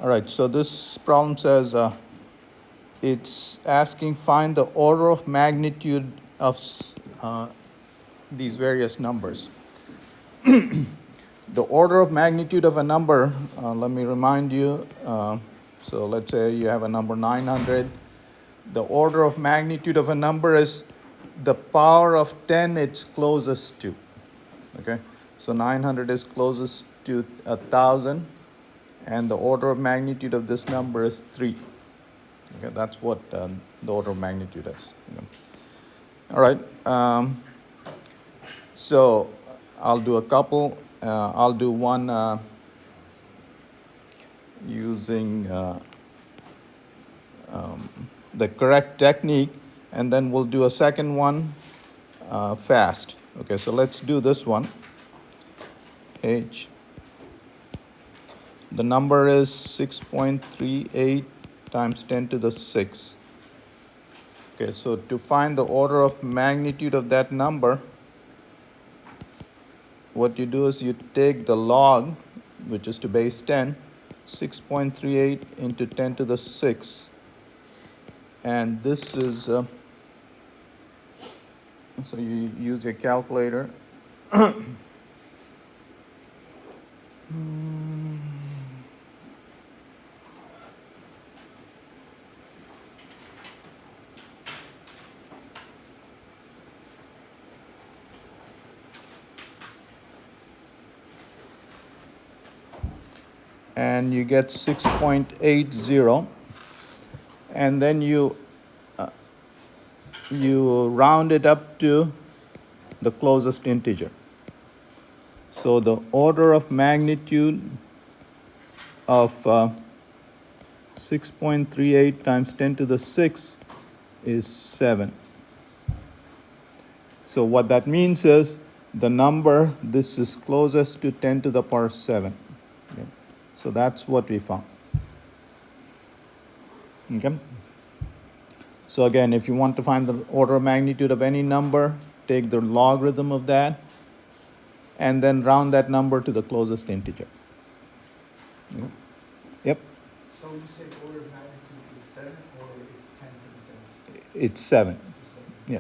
All right, so this problem says it's asking find the order of magnitude of these various numbers. The order of magnitude of a number, let me remind you, so let's say you have a number 900. The order of magnitude of a number is the power of 10 it's closest to, okay? So 900 is closest to 1,000, and the order of magnitude of this number is 3. Okay, that's what the order of magnitude is. All right, so I'll do a couple. I'll do one using the correct technique, and then we'll do a second one fast. Okay, so let's do this one. H. The number is 6.38 times 10 to the 6. Okay, so to find the order of magnitude of that number, what you do is you take the log, which is to base 10, 6.38 into 10 to the 6. And this is, so you use your calculator. And you get 6.80, and then you round it up to the closest integer. So the order of magnitude of 6.38 times 10 to the 6 is 7. So what that means is the number, this is closest to 10 to the power 7. Okay. So that's what we found. Okay. So again, if you want to find the order of magnitude of any number, take the logarithm of that, and then round that number to the closest integer. Okay. Yep. So would you say order of magnitude is 7 or it's 10 to the 7? It's 7. Just 7. Yeah.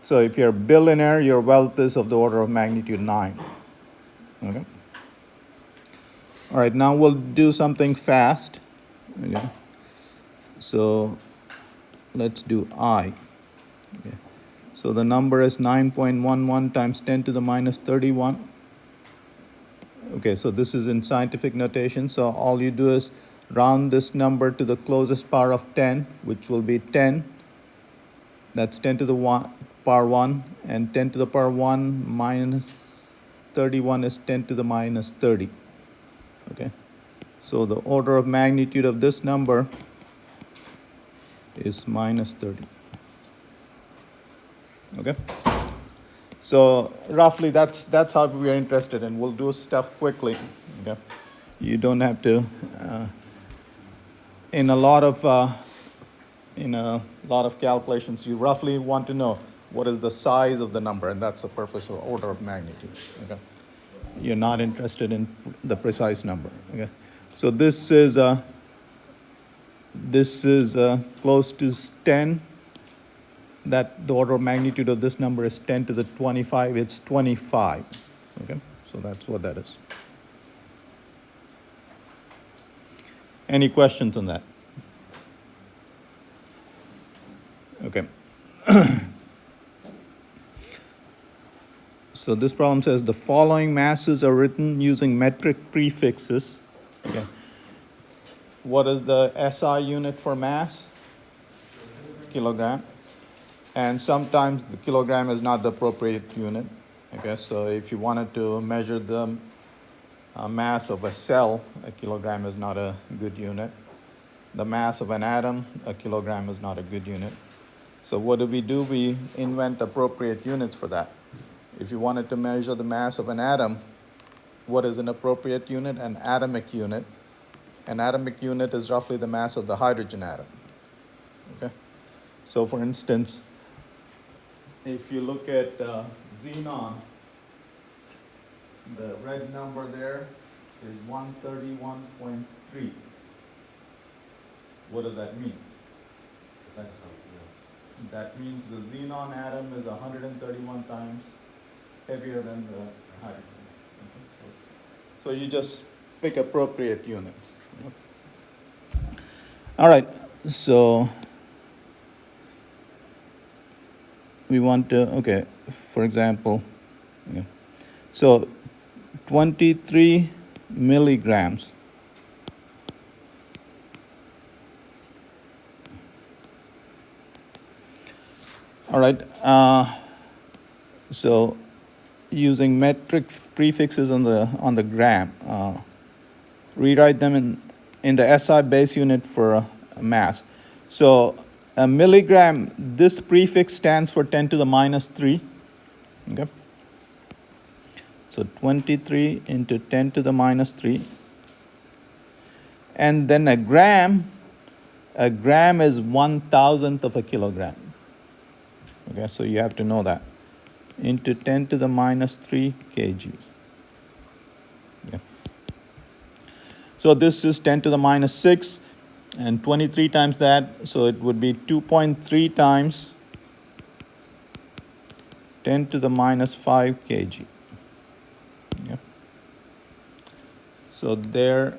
So if you're a billionaire, your wealth is of the order of magnitude 9. Okay. All right, now we'll do something fast. Okay. So let's do I. Okay. So the number is 9.11 times 10 to the minus 31. Okay, so this is in scientific notation. So all you do is round this number to the closest power of 10, which will be 10. That's 10 to the power 1, and 10 to the power 1 minus 31 is 10 to the minus 30. Okay, so the order of magnitude of this number is minus 30. Okay, so roughly that's how we are interested in. We'll do stuff quickly. Okay, you don't have to. In a lot of calculations, you roughly want to know what is the size of the number, and that's the purpose of order of magnitude. Okay, you're not interested in the precise number. Okay, so this is close to 10. That the order of magnitude of this number is 10 to the 25. It's 25. Okay, so that's what that is. Any questions on that? Okay. So this problem says the following masses are written using metric prefixes. Okay. What is the SI unit for mass? Kilogram. And sometimes the kilogram is not the appropriate unit. Okay, so if you wanted to measure the mass of a cell, a kilogram is not a good unit. The mass of an atom, a kilogram is not a good unit. So what do? We invent appropriate units for that. If you wanted to measure the mass of an atom, what is an appropriate unit? An atomic unit. An atomic unit is roughly the mass of the hydrogen atom. Okay, so for instance, if you look at xenon, the red number there is 131.3. What does that mean? That's atomic That means the xenon atom is 131 times heavier than the hydrogen. Okay, so you just pick appropriate units. All right, so we want to, okay, for example, yeah. So 23 milligrams. All right, so using metric prefixes on the gram, rewrite them in the SI base unit for a mass. So a milligram, this prefix stands for 10 to the minus 3. Okay. So 23 into 10 to the minus 3. And then a gram is 1,000th of a kilogram. Okay, so you have to know that. Into 10 to the minus 3 kgs. Okay. So this is 10 to the minus 6 and 23 times that, so it would be 2.3 times 10 to the minus 5 kg. Yeah. So there,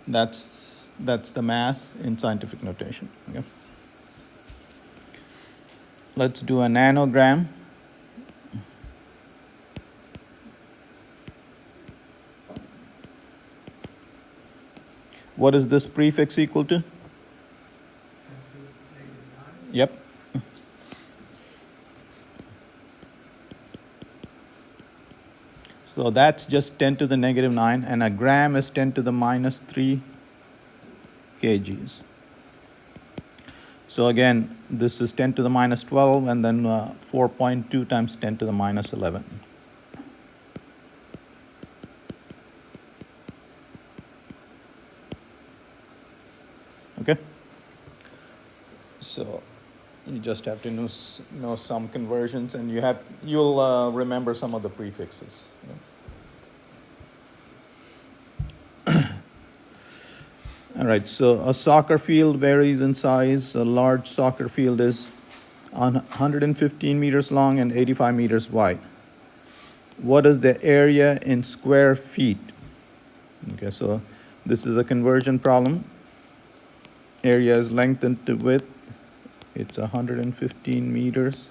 that's the mass in scientific notation. Okay. Let's do a nanogram. What is this prefix equal to? 10 to -9. Yep. So that's just 10 to the negative 9, and a gram is 10 to the minus 3 kgs. So again, this is 10 to the minus 12, and then 4.2 times 10 to the minus 11. Okay? So you just have to know some conversions, and you'll remember some of the prefixes. Yeah. All right, so a soccer field varies in size. A large soccer field is 115 meters long and 85 meters wide. What is the area in square feet? Okay, so this is a conversion problem. Area is length into width. It's 115 meters.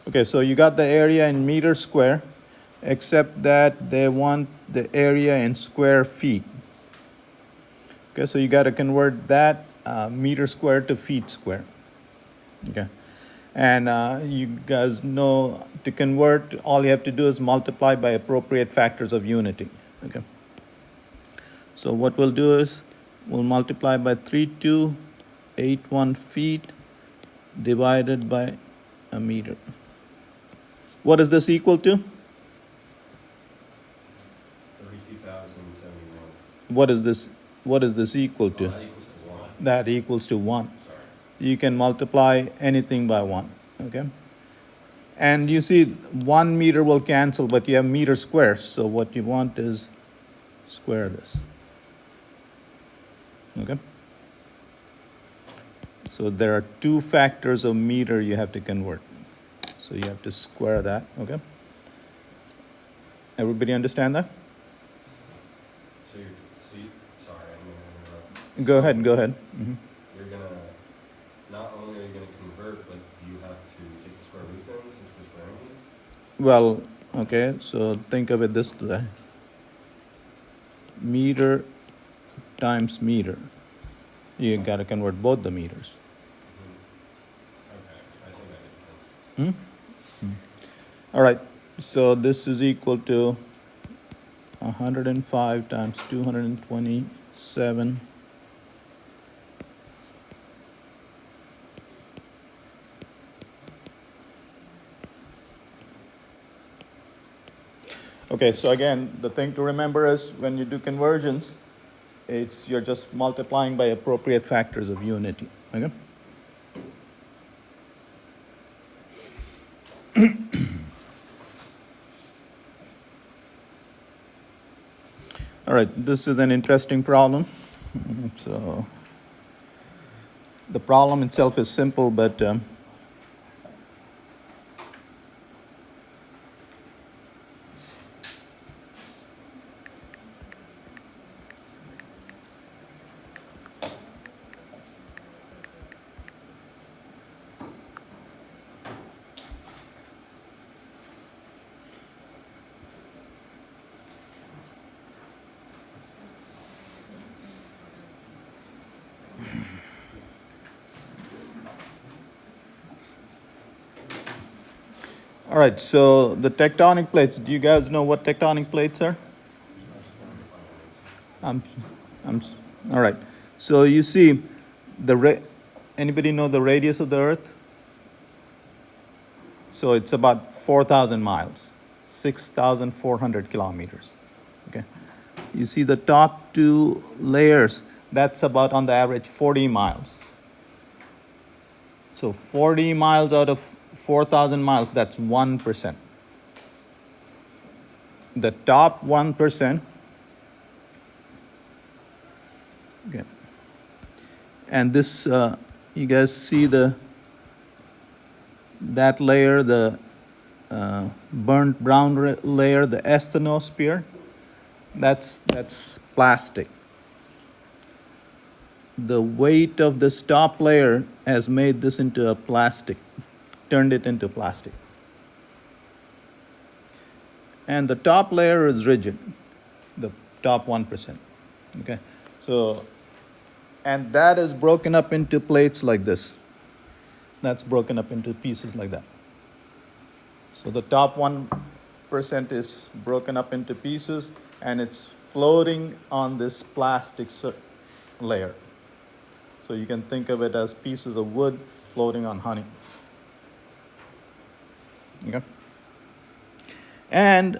Okay, so you got the area in meters square, except that they want the area in square feet. Okay, so you got to convert that meter square to feet square. Okay, and you guys know to convert, all you have to do is multiply by appropriate factors of unity. Okay, so what we'll do is we'll multiply by 3281 feet divided by a meter. What is this equal to? 32,071. What is this equal to? That equals to 1. That equals to 1. Sorry. You can multiply anything by 1, okay? And you see 1 meter will cancel, but you have meter squares, so what you want is square this, okay? So there are 2 factors of meter you have to convert. So you have to square that, okay? Everybody understand that? Sorry, I'm going to interrupt. Go ahead. Mhm. You're going to, not only are you going to convert, but do you have to take the square root then, since we're squaring it? Well, okay, so think of it this way. Meter times meter. You got to convert both the meters. Okay, I think I did. All right, so this is equal to 105 times 227. Okay, so again, the thing to remember is when you do conversions, you're just multiplying by appropriate factors of unity. Okay? All right, this is an interesting problem. So the problem itself is simple, but all right, so the tectonic plates, do you guys know what tectonic plates are? I'm, all right. So you see, anybody know the radius of the Earth? So it's about 4,000 miles, 6,400 kilometers. Okay. You see the top two layers, that's about on the average 40 miles. So 40 miles out of 4,000 miles, that's 1%. The top 1%, okay. And this, you guys see that layer, the burnt brown layer, the asthenosphere, that's plastic. The weight of this top layer has made this into a plastic, turned it into plastic. And the top layer is rigid, the top 1%. Okay, so, and that is broken up into plates like this. That's broken up into pieces like that. So the top 1% is broken up into pieces, and it's floating on this plastic layer. So you can think of it as pieces of wood floating on honey. Okay? And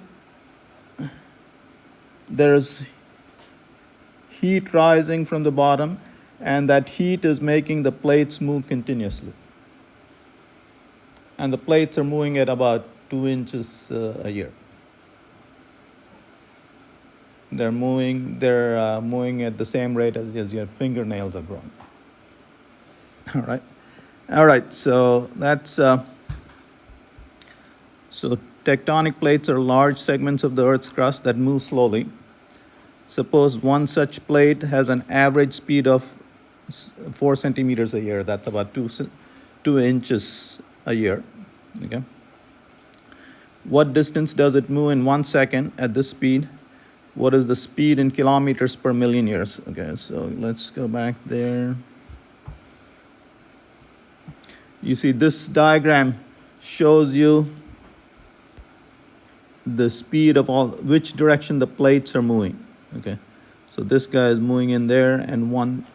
there's heat rising from the bottom, and that heat is making the plates move continuously. And the plates are moving at about 2 inches a year. They're moving at the same rate as your fingernails are growing. All right, so that's, so tectonic plates are large segments of the Earth's crust that move slowly. Suppose one such plate has an average speed of 4 centimeters a year. That's about 2 inches a year. Okay. What distance does it move in 1 second at this speed? What is the speed in kilometers per million years? Okay, so let's go back there. You see, this diagram shows you the speed of which direction the plates are moving. Okay, so this guy is moving in there, and when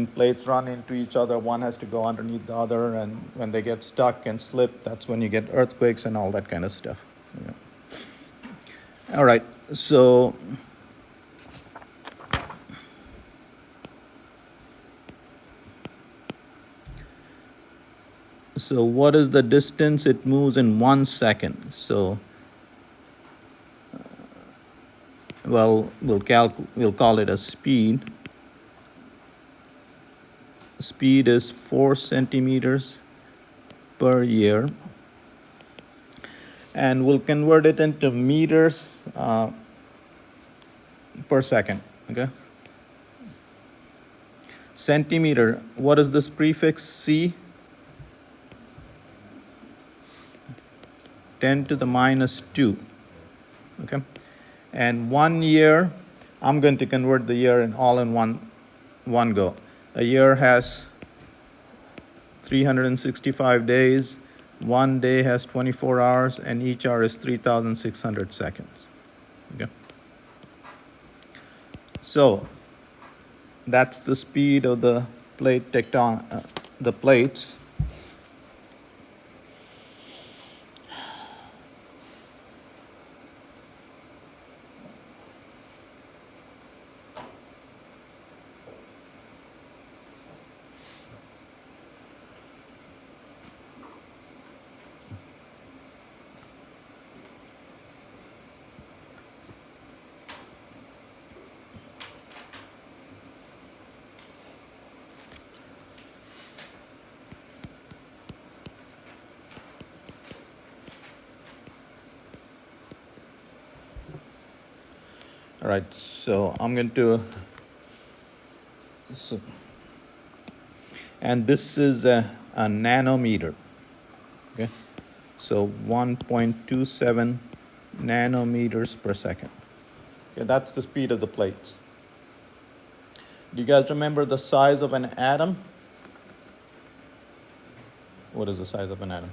plates run into each other, one has to go underneath the other, and when they get stuck and slip, that's when you get earthquakes and all that kind of stuff. Yeah. All right, so what is the distance it moves in 1 second? So, well, we'll call it a speed. Speed is 4 centimeters per year. And we'll convert it into meters per second, okay? Centimeter, what is this prefix, C? 10 to the minus 2, okay? And 1 year, I'm going to convert the year in one go. A year has 365 days, 1 day has 24 hours, and each hour is 3,600 seconds. Okay. So that's the speed of the the plates. All right, so I'm going to, so, and this is a nanometer, okay? So 1.27 nanometers per second. Okay, that's the speed of the plates. Do you guys remember the size of an atom? What is the size of an atom?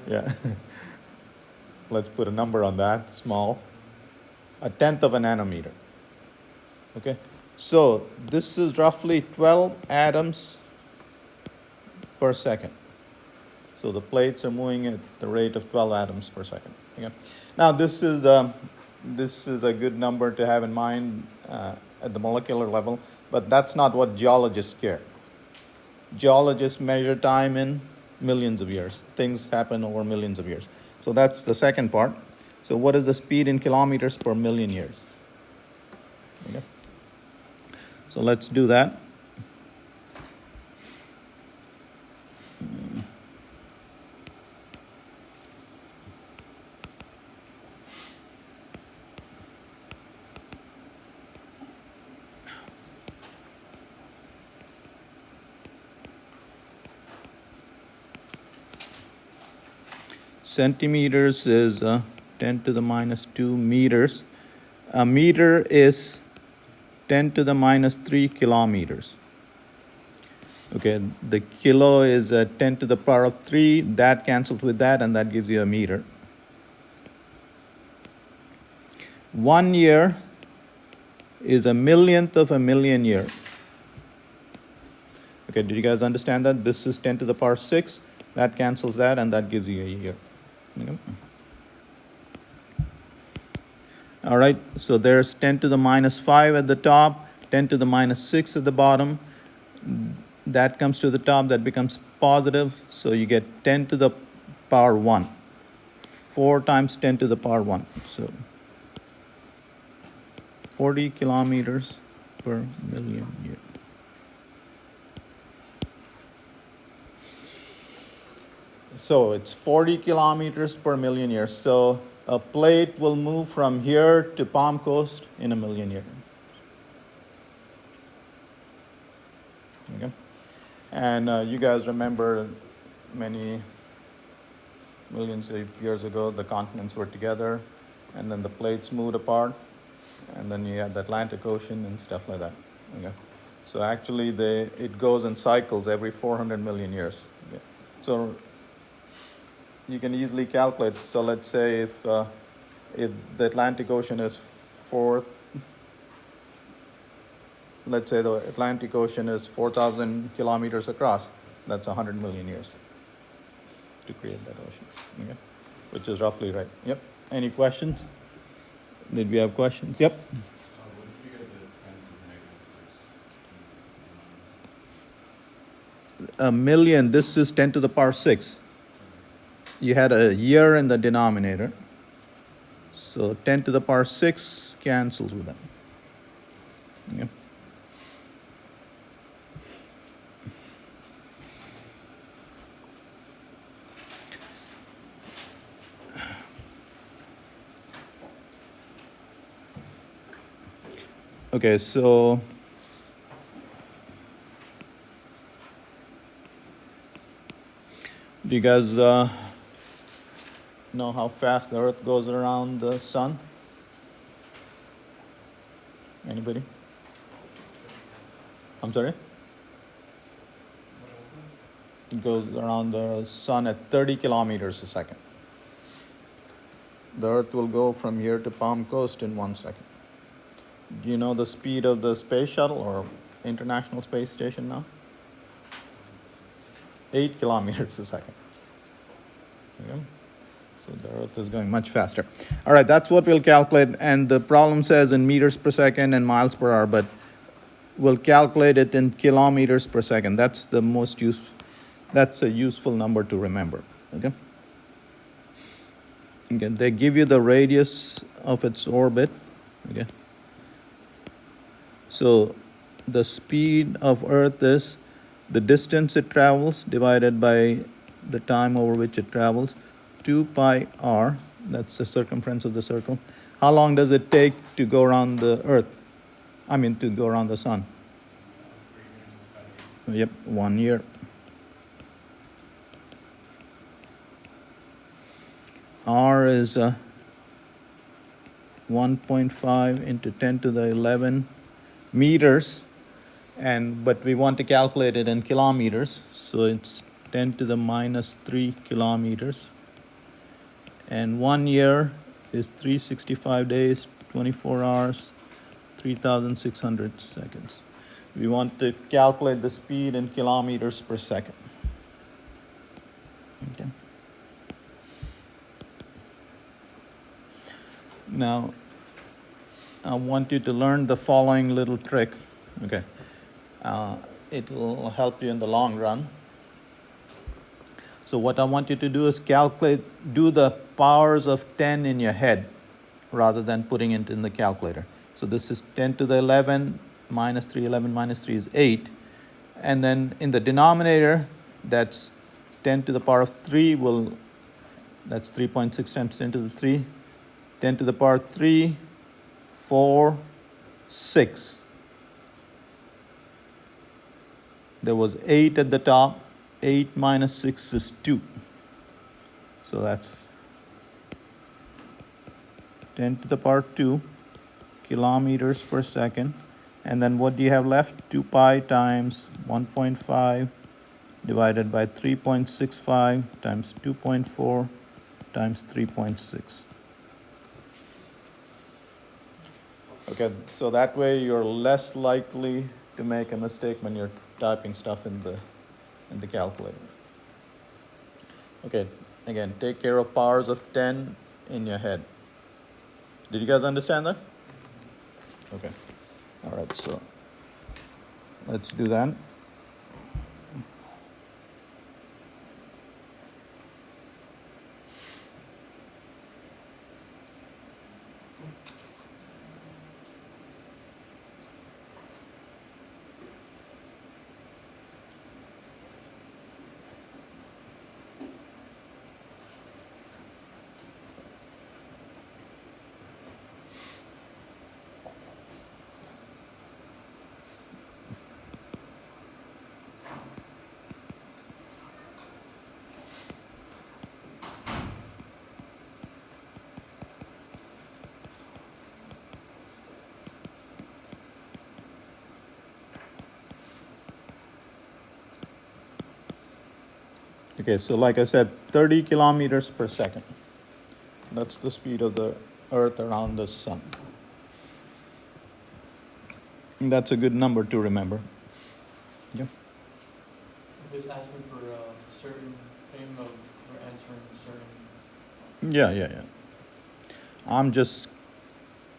Yeah. Let's put a number on that, small. A tenth of a nanometer. Okay? So this is roughly 12 atoms per second. So the plates are moving at the rate of 12 atoms per second. Okay? Now this is a good number to have in mind at the molecular level, but that's not what geologists care. Geologists measure time in millions of years. Things happen over millions of years. So that's the second part. So what is the speed in kilometers per million years? Okay. So let's do that. Centimeters is 10 to the minus 2 meters. A meter is 10 to the minus 3 kilometers. Okay, the kilo is 10 to the power of 3. That cancels with that, and that gives you a meter. 1 year is a millionth of a million year. Okay, did you guys understand that? This is 10 to the power 6. That cancels that, and that gives you a year. Okay. All right, so there's 10 to the minus 5 at the top, 10 to the minus 6 at the bottom. That comes to the top, that becomes positive, so you get 10 to the power 1. 4 times 10 to the power 1. So 40 kilometers per million year. So it's 40 kilometers per million years. So a plate will move from here to Palm Coast in a million years. Okay? And you guys remember many millions of years ago, the continents were together, and then the plates moved apart, and then you had the Atlantic Ocean and stuff like that. Okay? So actually, it goes in cycles every 400 million years. Okay? So you can easily calculate. So let's say if the Atlantic Ocean is let's say the Atlantic Ocean is 4,000 kilometers across, that's 100 million years to create that ocean, okay? Which is roughly right. Yep. Any questions? Did we have questions? Yep. What did you get the 10 to the negative 6? A million, this is 10 to the power 6. You had a year in the denominator. So 10 to the power 6 cancels with that. Okay. Okay, so do you guys know how fast the Earth goes around the sun? Anybody? I'm sorry? It goes around the sun at 30 kilometers a second. The Earth will go from here to Palm Coast in 1 second. Do you know the speed of the space shuttle or International Space Station now? 8 kilometers a second. Okay. So the Earth is going much faster. All right, that's what we'll calculate. And the problem says in meters per second and miles per hour, but we'll calculate it in kilometers per second. That's the most useful. That's a useful number to remember. Okay. Okay. They give you the radius of its orbit. Okay. So the speed of Earth is the distance it travels divided by the time over which it travels, 2 pi r, that's the circumference of the circle, How long does it take to go around the Earth? I mean, to go around the sun? 365 days. Yep, 1 year. R is 1.5 into 10 to the 11 meters, but we want to calculate it in kilometers, so it's 10 to the minus 3 kilometers. And 1 year is 365 days, 24 hours, 3,600 seconds. We want to calculate the speed in kilometers per second. Okay. Now, I want you to learn the following little trick. Okay. It will help you in the long run. So what I want you to do is do the powers of 10 in your head rather than putting it in the calculator. So this is 10 to the 11 minus 3, 11 minus 3 is 8. And then in the denominator, that's 10 to the power of 3 that's 3.6 times 10 to the 3. 10 to the power 3, 4, 6. There was 8 at the top. 8 minus 6 is 2. So that's 10 to the power 2 kilometers per second. And then what do you have left? 2 pi times 1.5 divided by 3.65 times 2.4 times 3.6. Okay, so that way you're less likely to make a mistake when you're typing stuff in the calculator. Okay, again, take care of powers of 10 in your head. Did you guys understand that? Okay. All right, so let's do that. Okay, so like I said, 30 kilometers per second. That's the speed of the Earth around the sun. And that's a good number to remember. Yeah. If it's asking for a certain thing of, for answering certain. Yeah.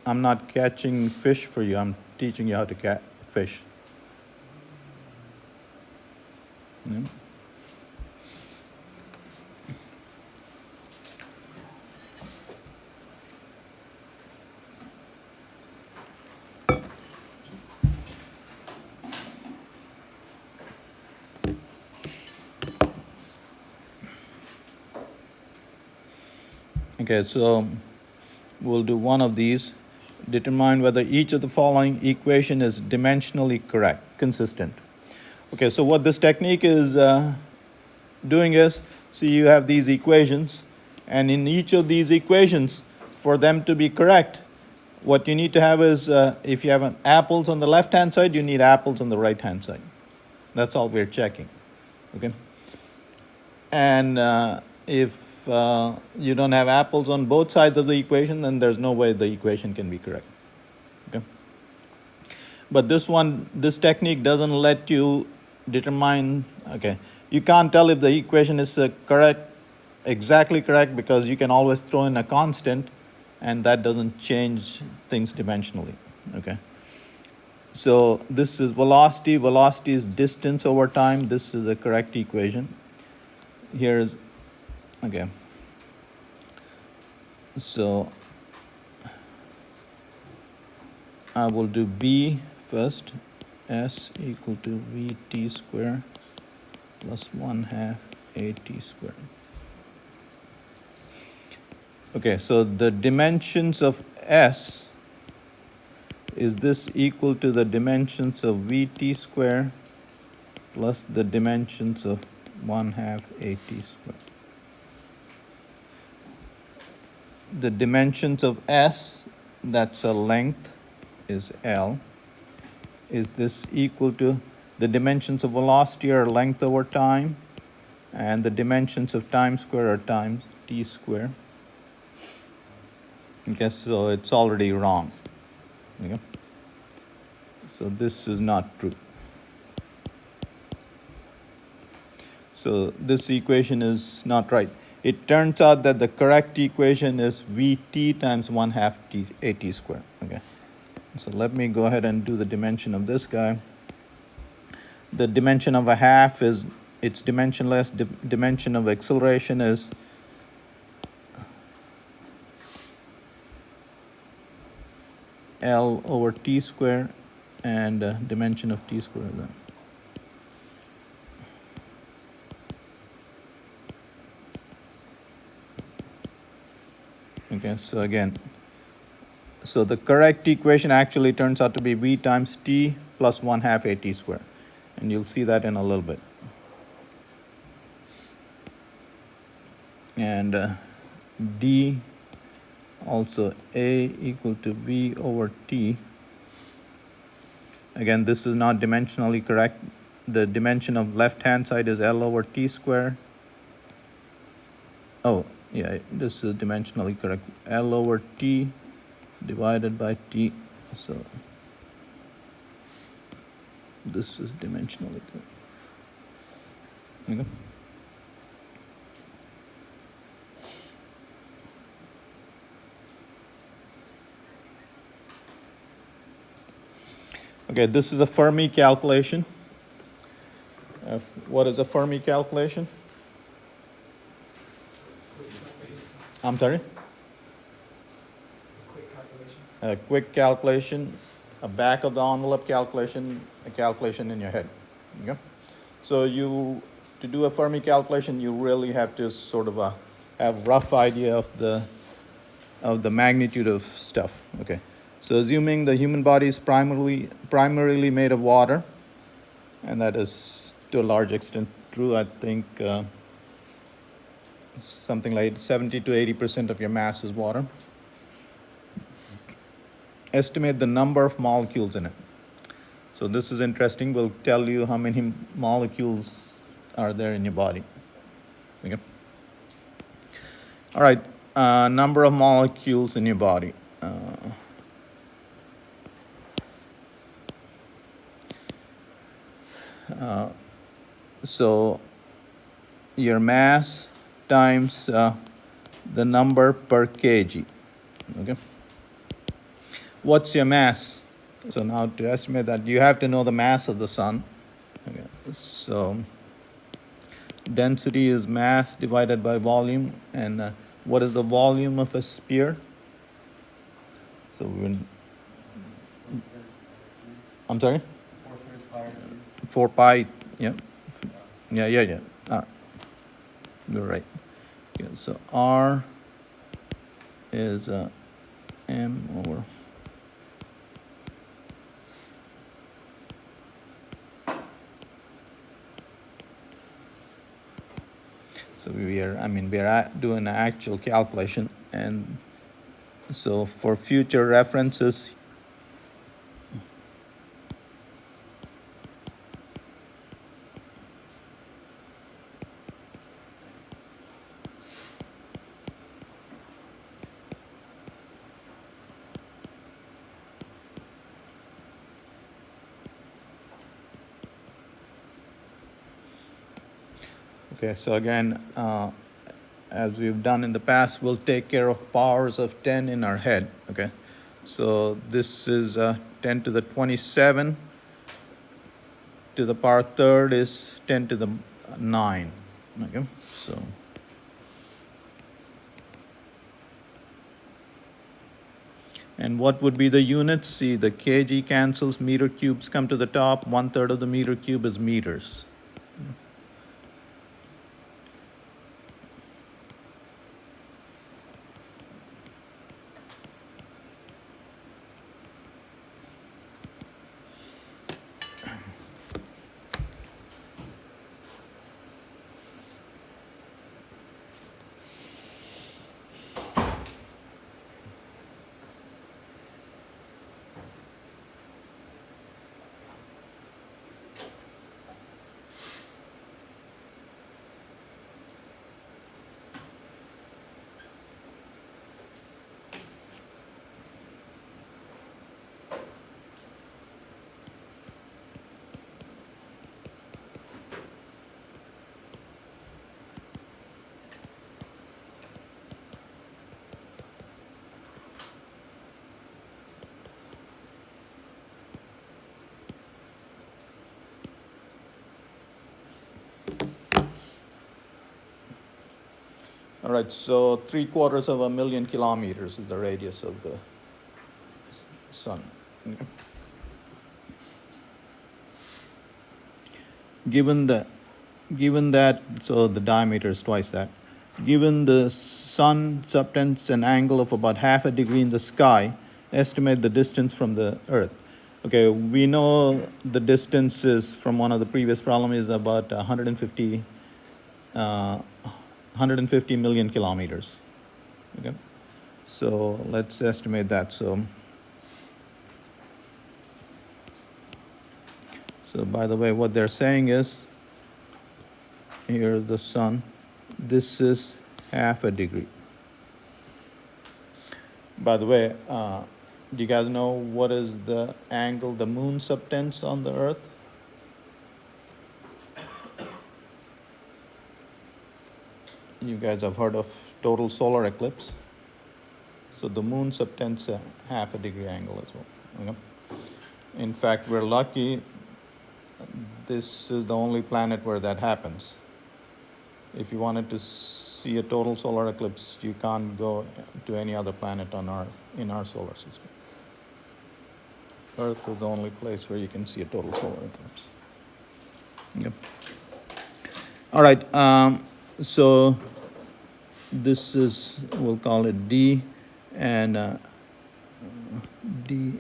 I'm not catching fish for you. I'm teaching you how to catch fish. Yeah. Okay, so we'll do one of these. Determine whether each of the following equation is dimensionally correct, consistent. Okay, so what this technique is doing is, so you have these equations, and in each of these equations, for them to be correct, what you need to have is, if you have apples on the left-hand side, you need apples on the right-hand side. That's all we're checking, okay? And if you don't have apples on both sides of the equation, then there's no way the equation can be correct. Okay? But this technique doesn't let you determine, okay, you can't tell if the equation is exactly correct, because you can always throw in a constant, and that doesn't change things dimensionally, okay? So this is velocity. Velocity is distance over time. This is the correct equation. Here's, okay. So I will do B first. S equal to VT squared plus 1/2 AT squared. Okay, so the dimensions of S, is this equal to the dimensions of Vt square plus the dimensions of 1/2 At squared? The dimensions of S, that's a length, is L. Is this equal to the dimensions of velocity are length over time, and the dimensions of time square are times t square? Okay, so it's already wrong. Okay? So this is not true. So this equation is not right. It turns out that the correct equation is Vt times 1/2 At squared. Okay. So let me go ahead and do the dimension of this guy. The dimension of a half is, it's dimensionless. Dimension of acceleration is L over t squared, and dimension of t squared is that. Okay, so again, so the correct equation actually turns out to be V times t plus 1/2 At squared. And you'll see that in a little bit. And D also A equal to V over T. Again, this is not dimensionally correct. The dimension of left-hand side is L over T squared. Oh, yeah, this is dimensionally correct. L over T divided by T. So this is dimensionally correct. Okay. Okay, this is a Fermi calculation. What is a Fermi calculation? I'm sorry? Quick calculation. A quick calculation, a back of the envelope calculation, a calculation in your head. Okay? So to do a Fermi calculation, you really have to sort of have rough idea of the magnitude of stuff. Okay. So assuming the human body is primarily made of water, and that is to a large extent true, I think something like 70 to 80% of your mass is water. Estimate the number of molecules in it. So this is interesting. We'll tell you how many molecules are there in your body. Okay. All right, number of molecules in your body. So your mass times the number per kg. Okay. What's your mass? So now to estimate that, you have to know the mass of the sun. Okay. So density is mass divided by volume, and what is the volume of a sphere? So I'm sorry? 4 pi, yeah. Yeah. You're right. Yeah, so R is M over. So we are doing an actual calculation, and so for future references, okay, so again, as we've done in the past, we'll take care of powers of 10 in our head, okay? So this is 10 to the 27 to the power third is 10 to the 9, okay? So and what would be the units? See, the kg cancels, meter cubes come to the top, 1/3 of the meter cube is meters. All right, so 3/4 of a million kilometers is the radius of the sun. Okay. Given that, so the diameter is twice that. Given the sun subtends an angle of about half a degree in the sky, estimate the distance from the Earth. Okay, we know the distance is from one of the previous problems is about 150 million kilometers. Okay, so let's estimate that. So by the way, what they're saying is, here's the sun. This is half a degree. By the way, do you guys know what is the angle the moon subtends on the Earth? You guys have heard of total solar eclipse. So the moon subtends a half a degree angle as well. Okay? In fact, we're lucky. This is the only planet where that happens. If you wanted to see a total solar eclipse, you can't go to any other planet in our solar system. Earth is the only place where you can see a total solar eclipse. Yep. All right. So this is, we'll call it D, and D.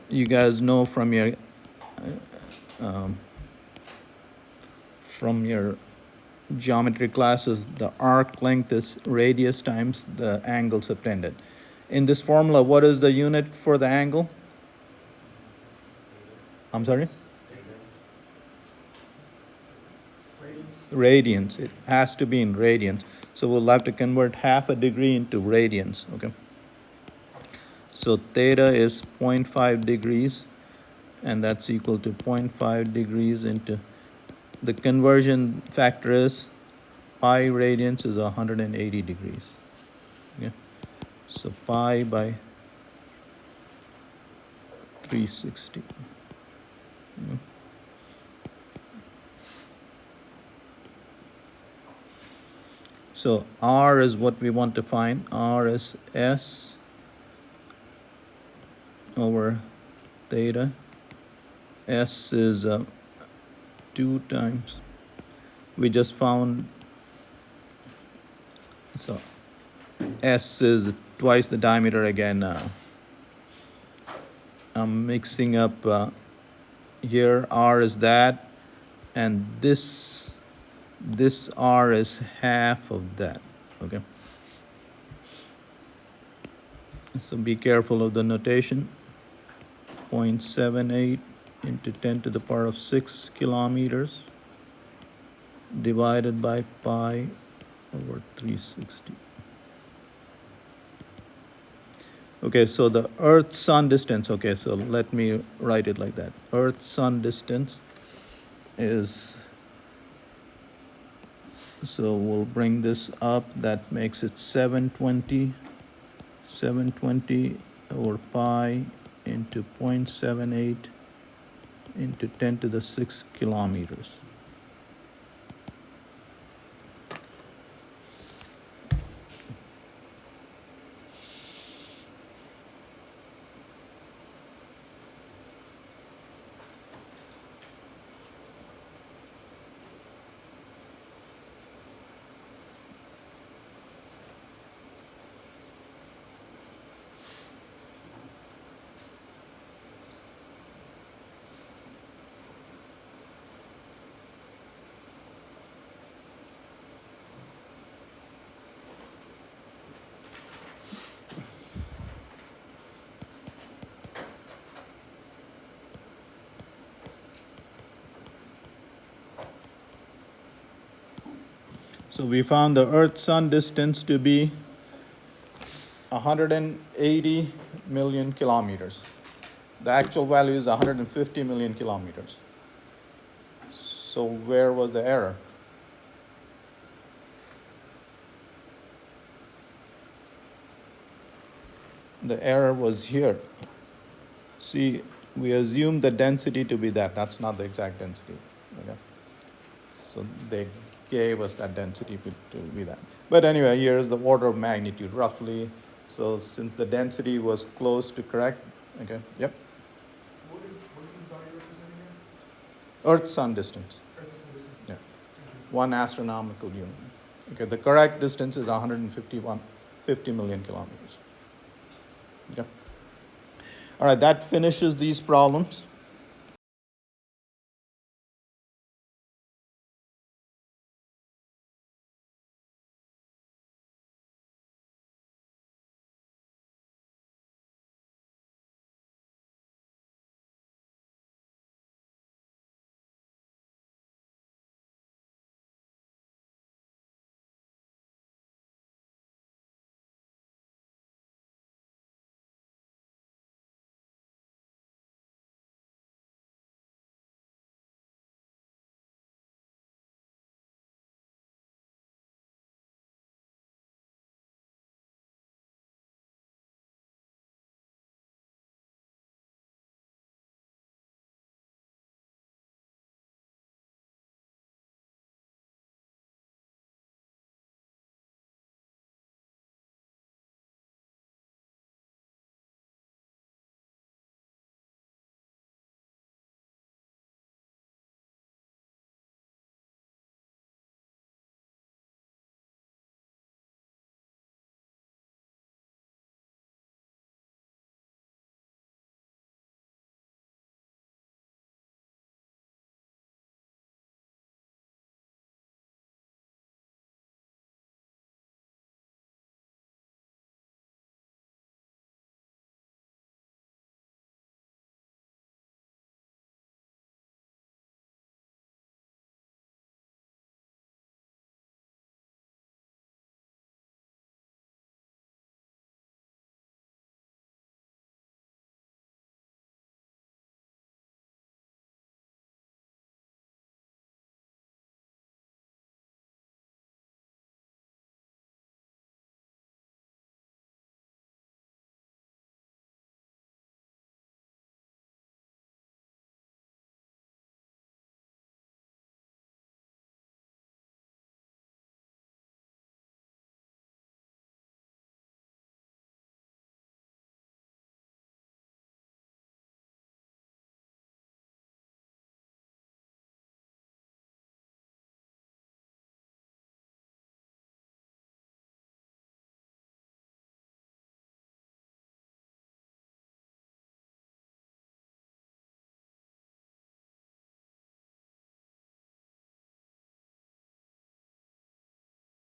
You guys know from your geometry classes, the arc length is radius times the angle subtended. In this formula, what is the unit for the angle? I'm sorry? Radians. It has to be in radians. So we'll have to convert half a degree into radians, okay? So theta is 0.5 degrees, and that's equal to 0.5 degrees into, the conversion factor is pi radians is 180 degrees. Okay? So pi by 360. Okay. So R is what we want to find. R is S over theta. S is 2 times. We just found, so S is twice the diameter again. I'm mixing up here. R is that, and this R is half of that, okay? So be careful of the notation. 0.78 into 10 to the power of 6 kilometers divided by pi over 360. Okay, so the Earth-Sun distance, okay, so let me write it like that. Earth-Sun distance is, so we'll bring this up, that makes it 720 over pi into 0.78 into 10 to the 6 kilometers. So we found the Earth-Sun distance to be 180 million kilometers. The actual value is 150 million kilometers. So where was the error? The error was here. See, we assume the density to be that. That's not the exact density. Okay? So they gave us that density to be that. But anyway, here's the order of magnitude roughly. So since the density was close to correct, okay, yep. What is this value representing here? Earth-sun distance, Earth is the distance. Yeah. Thank 1 astronomical unit. Okay, the correct distance is 50 million kilometers. Okay. All right, that finishes these problems.